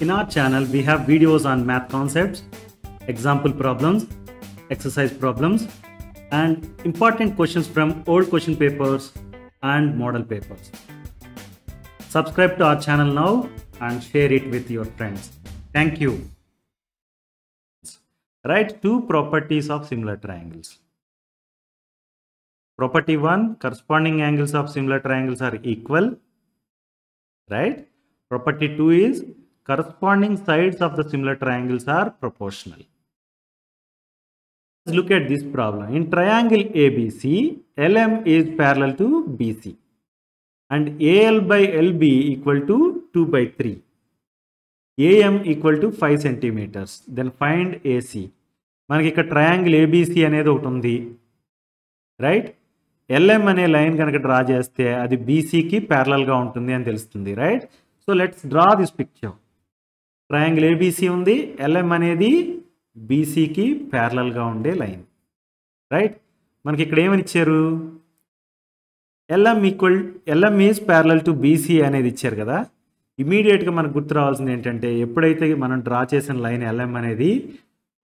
In our channel, we have videos on math concepts, example problems, exercise problems, and important questions from old question papers and model papers. Subscribe to our channel now and share it with your friends. Thank you. Write two properties of similar triangles. Property 1, corresponding angles of similar triangles are equal. Right? Property 2 is corresponding sides of the similar triangles are proportional. Let's look at this problem. In triangle ABC, LM is parallel to BC and AL by LB equal to 2 by 3. AM equal to 5 centimeters. Then find AC. మనకి ఇక్కడ triangle ABC అనేది ఒకటి ఉంది, right? LM అనే line కనుక draw చేస్తే అది బీసీకి ప్యారలల్గా ఉంటుంది అని తెలుస్తుంది, right? So let's draw this picture. Triangle ABC ఉంది, ఎల్ఎం అనేది బీసీకి ప్యారలల్గా ఉండే లైన్, రైట్? మనకి ఇక్కడ ఏమని ఇచ్చారు? LM is parallel to BC అనేది ఇచ్చారు కదా. ఇమీడియట్గా మనకు గుర్తు రావాల్సింది ఏంటంటే, ఎప్పుడైతే మనం డ్రా చేసిన లైన్ ఎల్ఎం అనేది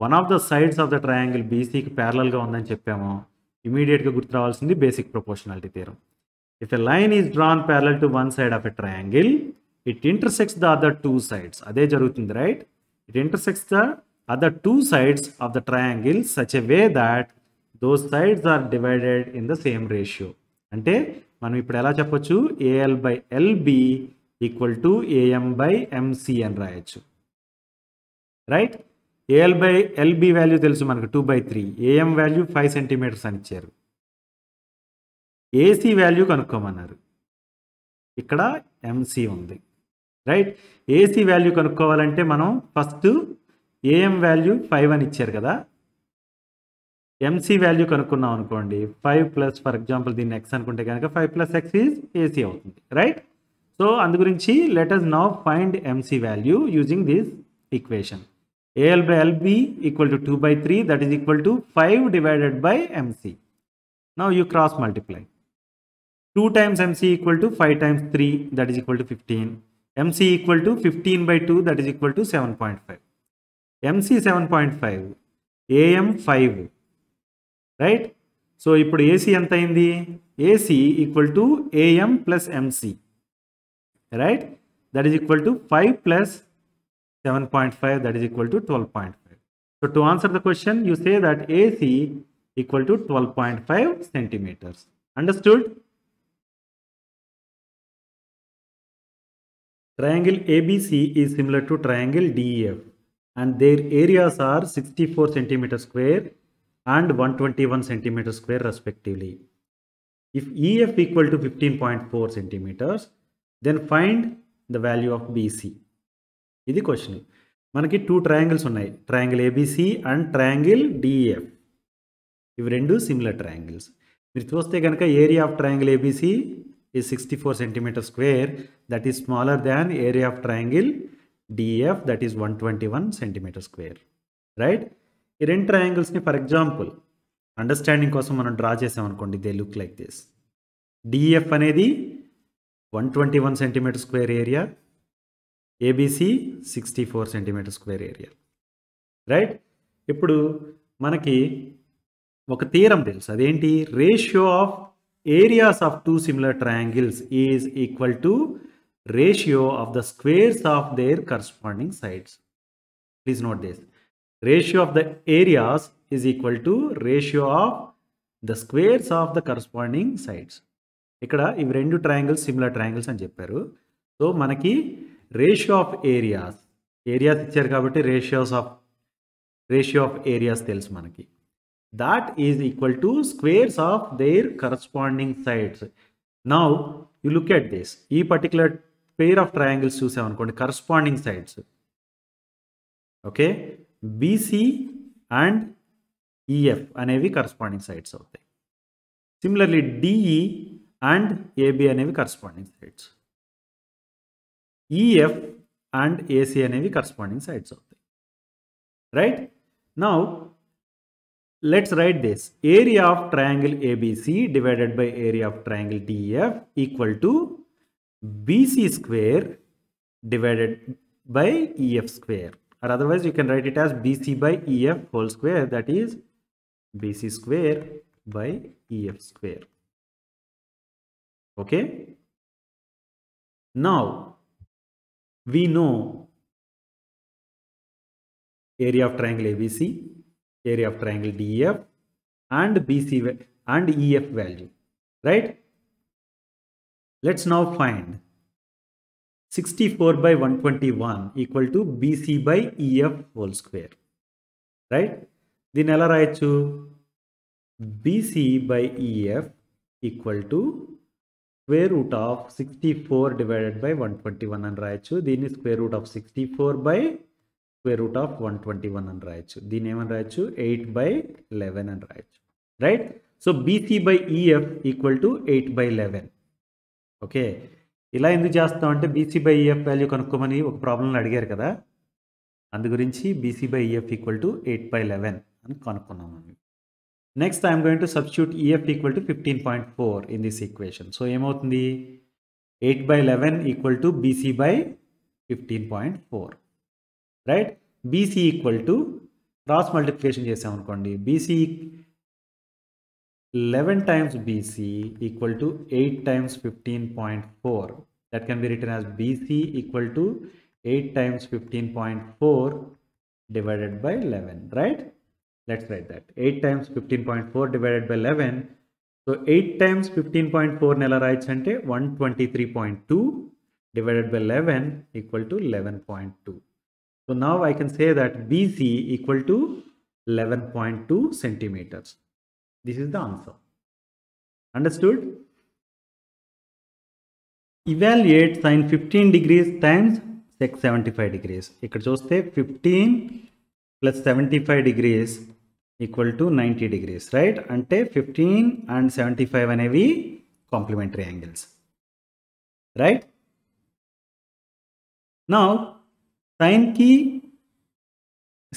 one of the sides of the triangle బీసీకి ప్యారలల్గా ఉందని చెప్పామో, ఇమీడియట్గా గుర్తు రావాల్సింది basic proportionality theorem. If a line is drawn parallel to one side of a triangle, it intersects the other two sides. అదే జరుగుతుంది, right? It intersects the other two sides of the triangle such a way that those sides are divided in the same ratio. అంటే మనం ఇప్పుడు ఎలా చెప్పొచ్చు? AL by LB equal to AM by MC అని రాయొచ్చు, right? AL by LB value తెలుసు మనకు 2 by 3, AM value 5 centimetres అని ఇచ్చారు. ఏసీ వాల్యూ కనుక్కోమన్నారు, ఇక్కడ ఎంసీ ఉంది, రైట్? ఏసీ వాల్యూ కనుక్కోవాలంటే మనం ఫస్ట్ ఏఎం వాల్యూ 5 అని ఇచ్చారు కదా, ఎంసీ వాల్యూ కనుక్కున్నాం అనుకోండి, 5 ప్లస్ ఫర్ ఎగ్జాంపుల్ దీన్ని ఎక్స్ అనుకుంటే కనుక 5 ప్లస్ ఎక్స్ ఈజ్ ఏసీ అవుతుంది, రైట్? సో అందు గురించి let us now find MC value using this equation. AL by LB equal to 2 by 3, that is equal to 5 divided by MC. Now you cross multiply. 2 times MC equal to 5 times 3, that is equal to 15. MC equal to 15 by 2, that is equal to 7.5. MC 7.5, AM 5, right? So ఇప్పుడు AC ఎంత అయింది? AC equal to AM plus MC, right? That is equal to 5 plus 7.5, that is equal to 12.5. So to answer the question, you say that AC equal to 12.5 centimeters. Understood? Triangle ABC is similar to triangle DEF and their areas are 64 centimeter square and 121 centimeter square respectively. If EF equal to 15.4 centimeters, then find the value of BC. ఇది question. మనకి 2 triangles ఉన్నాయి, triangle ABC and triangle DF. ఇవి రెండు similar triangles. మీరు చూస్తే కనుక area of triangle ABC is 64 centimetre square, that is smaller than area of triangle DF, that is 121 centimetre square, right? ఈ రెండు ట్రయాంగిల్స్ని ఫర్ ఎగ్జాంపుల్ అండర్స్టాండింగ్ కోసం మనం డ్రా చేసామనుకోండి, they look like this. DF అనేది 121 centimetre square area, ABC 64 centimetre square area, right? ఇప్పుడు మనకి ఒక theorem తెలుసు, అదేంటి? Ratio of areas of two similar triangles is equal to ratio of the squares of their corresponding sides. Please note this. Ratio of the areas is equal to ratio of the squares of the corresponding sides. ఇక్కడ ఇవి రెండు triangles similar triangles అని చెప్పారు. So మనకి ratio of areas ఇచ్చారు కాబట్టి ratio of areas తెలుసు మనకి. That is equal to squares of their corresponding sides. Now you look at this. ఈ పర్టికులర్ పెయిర్ ఆఫ్ ట్రయాంగిల్స్ చూసామనుకోండి, corresponding sides, okay, BC and EF అనేవి corresponding sides అవుతాయి. Similarly DE and AB అనేవి corresponding sides. EF and AC అనేవి corresponding sides అవుతాయి, right? Now let's write this. Area of triangle ABC divided by area of triangle DEF equal to BC square divided by EF square, or otherwise you can write it as BC by EF whole square, that is BC square by EF square. Okay. Now we know area of triangle ABC, area of triangle DEF, and BC and EF value, right? Let's now find 64 by 121 equal to BC by EF whole square, right? Then ela rayachu BC by EF equal to square root of 64 divided by 121 and rayachu. Then square root of 64 by square root of 121 and rayachu. Then eman rayachu 8 by 11 and rayachu, right? So BC by EF equal to 8 by 11. Okay, ఇలా ఎందుకు చేస్తామంటే BC by EF value కనుక్కోమని ఒక ప్రాబ్లంలో అడిగారు కదా, అందు గురించి BC by EF equal to 8/11 అని కనుక్కున్నాము. Next I'm going to substitute EF equal to 15.4 in this equation. So ఏమవుతుంది, 8/11 equal to BC by 15.4, right? BC equal to cross multiplication చేసామనుకోండి, BC 11 times BC equal to 8 times 15.4. That can be written as BC equal to 8 times 15.4 divided by 11, right? Let's write that. 8 times 15.4 divided by 11. So 8 times 15.4 nela writes ante 123.2 divided by 11 equal to 11.2. So now I can say that BC equal to 11.2 centimeters. This is the answer. Understood? Evaluate sin 15 degrees times sec 75 degrees. ఇక్కడ చూస్తే 15 plus 75 degrees equal to 90 degrees, right? అంటే 15 and 75 అనేవి complementary angles, right? Now sin కి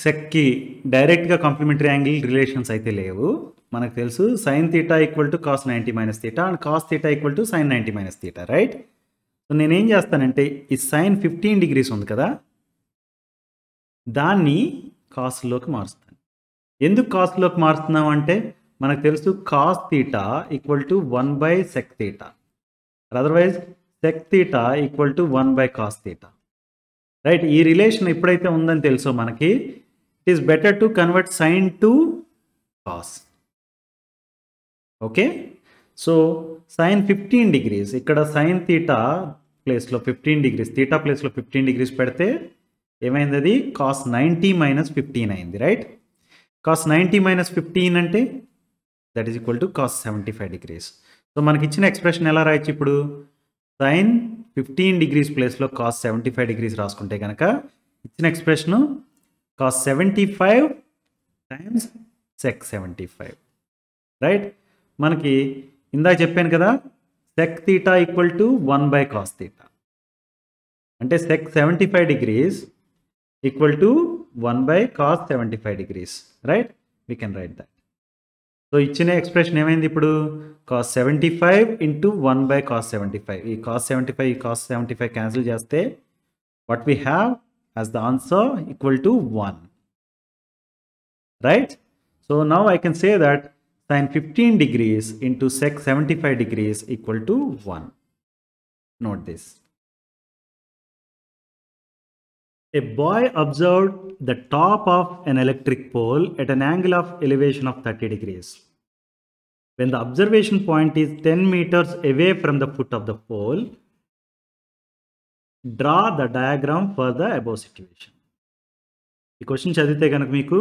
sec కి డైరెక్ట్గా complementary angle relations అయితే లేవు. మనకు తెలుసు sine theta equal to cos 90 minus theta and cos theta equal to sine 90 minus theta, right? So నేనేం చేస్తానంటే ఈ సైన్ 15 degrees ఉంది కదా, దాన్ని కాస్లోకి మారుస్తాను. ఎందుకు కాస్లోకి మారుస్తున్నాం అంటే మనకు తెలుసు cos theta equal to 1/sec theta, otherwise sec theta equal to 1/cos theta, right? ఈ రిలేషన్ ఎప్పుడైతే ఉందని తెలుసో మనకి, it is better to convert sine to cos. Okay, so sine 15 degrees, ఇక్కడ సైన్ థీటా ప్లేస్లో 15 degrees, థీటా ప్లేస్లో 15 degrees పెడితే ఏమైంది, అది కాస్ 90 మైనస్ 15 అయింది, రైట్? కాస్ 90 మైనస్ 15 అంటే that is equal to cos 75 degrees. So మనకి ఇచ్చిన ఎక్స్ప్రెషన్ ఎలా రాయొచ్చు ఇప్పుడు, సైన్ 15 degrees ప్లేస్లో కాస్ 75 degrees రాసుకుంటే కనుక ఇచ్చిన expression cos 75 times sec 75, right? మనకి ఇందాక చెప్పాను కదా, sec theta equal to 1/cos theta, అంటే sec 75 degrees equal to 1/cos 75 degrees, right? We can write that. So ఇచ్చిన ఎక్స్ప్రెషన్ ఏమైంది ఇప్పుడు, cos 75 ఇంటూ 1/cos 75. ఈ cos 75 ఈ cos 75 క్యాన్సిల్ చేస్తే what we have as the answer equal to 1, right? So now I can say that sin 15 degrees into sec 75 degrees equal to 1. Note this. A boy observed the top of an electric pole at an angle of elevation of 30 degrees. When the observation point is 10 meters away from the foot of the pole, draw the diagram for the above situation. ఈ question చదివితే కనుక మీకు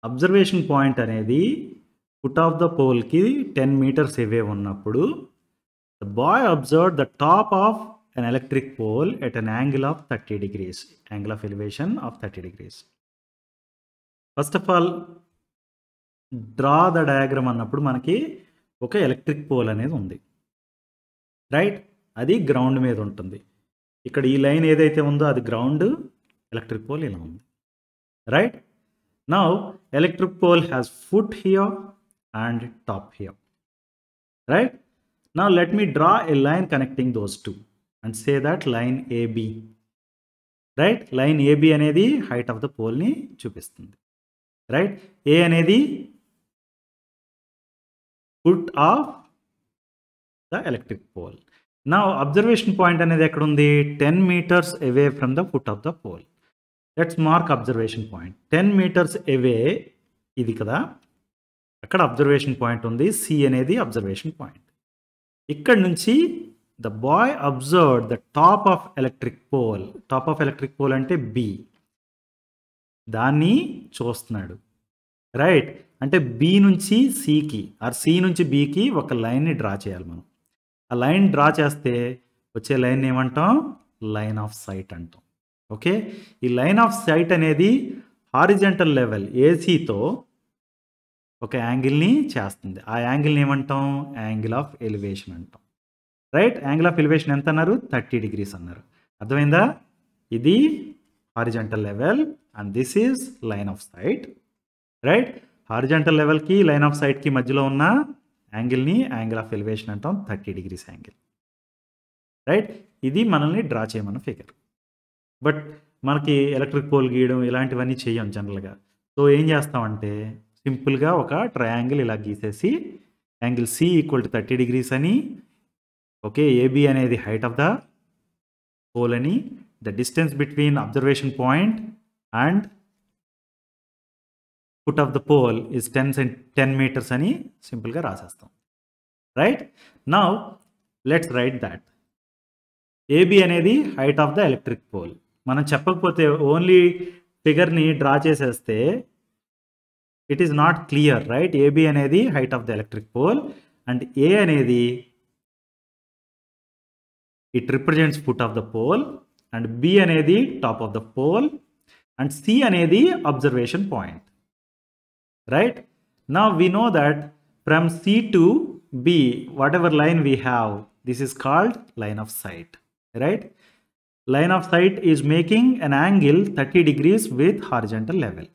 observation point అనేది foot of the పోల్కి 10 meters అవే ఉన్నప్పుడు the boy observe the top of an electric pole at an angle of 30 degrees, angle of elevation of 30 degrees. First of all, draw the diagram అన్నప్పుడు మనకి ఒక electric pole అనేది ఉంది, right? అది ground మీద ఉంటుంది. ఇక్కడ ఈ లైన్ ఏదైతే ఉందో అది గ్రౌండ్, ఎలక్ట్రిక్ పోల్ ఇలా ఉంది, right? Now electric pole has foot here and top here, right? Now let me draw a line connecting those two and say that line AB. Right. Line AB అనేది height of the పోల్ని చూపిస్తుంది. Right. A అనేది foot of the electric pole. నా observation point అనేది ఎక్కడుంది? 10 meters away from the foot of the pole. Let's mark observation point. 10 meters away ఇది కదా, అక్కడ అబ్జర్వేషన్ పాయింట్ ఉంది. సి అనేది అబ్జర్వేషన్ పాయింట్. ఇక్కడ నుంచి the boy observed the top of electric pole. Top of electric pole అంటే B, దాన్ని చూస్తున్నాడు. రైట్. అంటే బి నుంచి సికి ఆర్ సి నుంచి బికి ఒక లైన్ని డ్రా చేయాలి మనం. ఆ లైన్ డ్రా చేస్తే వచ్చే లైన్ ఏమంటాం? లైన్ ఆఫ్ సైట్ అంటాం. ఓకే. ఈ లైన్ ఆఫ్ సైట్ అనేది హారిజంటల్ లెవెల్ ఏసీతో ఒక యాంగిల్ని చేస్తుంది. ఆ యాంగిల్ని ఏమంటాం? యాంగిల్ ఆఫ్ ఎలివేషన్ అంటాం. రైట్. యాంగిల్ ఆఫ్ ఎలివేషన్ ఎంత అన్నారు? 30 degrees అన్నారు. అర్థమైందా? ఇది horizontal level and this is line of sight. Right. Horizontal లెవెల్కి లైన్ ఆఫ్ సైట్కి మధ్యలో ఉన్న యాంగిల్ని యాంగిల్ ఆఫ్ ఎలివేషన్ అంటాం. 30 degrees యాంగిల్. రైట్. ఇది మనల్ని డ్రా చేయమన్న ఫిగర్. బట్ మనకి ఎలక్ట్రిక్ పోల్ గీయడం ఇలాంటివన్నీ చెయ్యం జనరల్గా. సో ఏం చేస్తామంటే సింపుల్గా ఒక ట్రయాంగిల్ ఇలా గీసేసి angle C equal to 30 degrees అని, ఓకే, ఏబి అనేది హైట్ ఆఫ్ ద పోల్ అని, the distance between observation point and foot of the pole is 10 meters అని సింపుల్గా రాసేస్తాం. Right. Now let's write that AB అనేది height of the electric pole. మనం చెప్పకపోతే only ఫిగర్ని డ్రా చేసేస్తే it is not clear. Right. AB అనేది height of the electric pole and A అనేది it represents foot of the pole and B అనేది top of the pole and C అనేది observation point. Right. Now we know that from C to B, whatever line we have, this is called line of sight. Right. Line of sight is making an angle 30 degrees with horizontal level.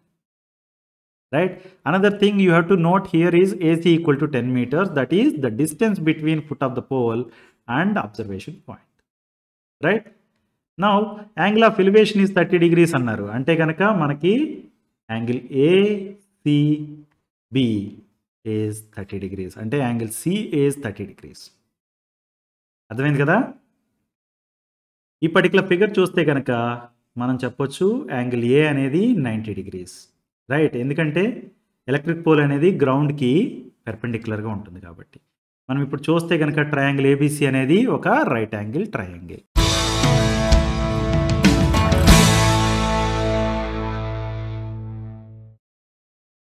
Right. Another thing you have to note here is AC equal to 10 meters. That is the distance between foot of the pole and observation point. Right. Now angle of elevation is 30 degrees అన్నారు. అంటే కనుక మనకి angle ACB is 30 degrees. అంటే angle C is 30 degrees. అర్థమైంది కదా? ఈ particular figure చూస్తే కనుక మనం చెప్పొచ్చు యాంగిల్ A అనేది 90 degrees. రైట్. ఎందుకంటే ఎలక్ట్రిక్ పోల్ అనేది గ్రౌండ్కి పెర్పెండిక్యులర్గా ఉంటుంది కాబట్టి. మనం ఇప్పుడు చూస్తే కనుక ట్రయాంగిల్ ABC అనేది ఒక రైట్ యాంగిల్ ట్రయాంగిల్.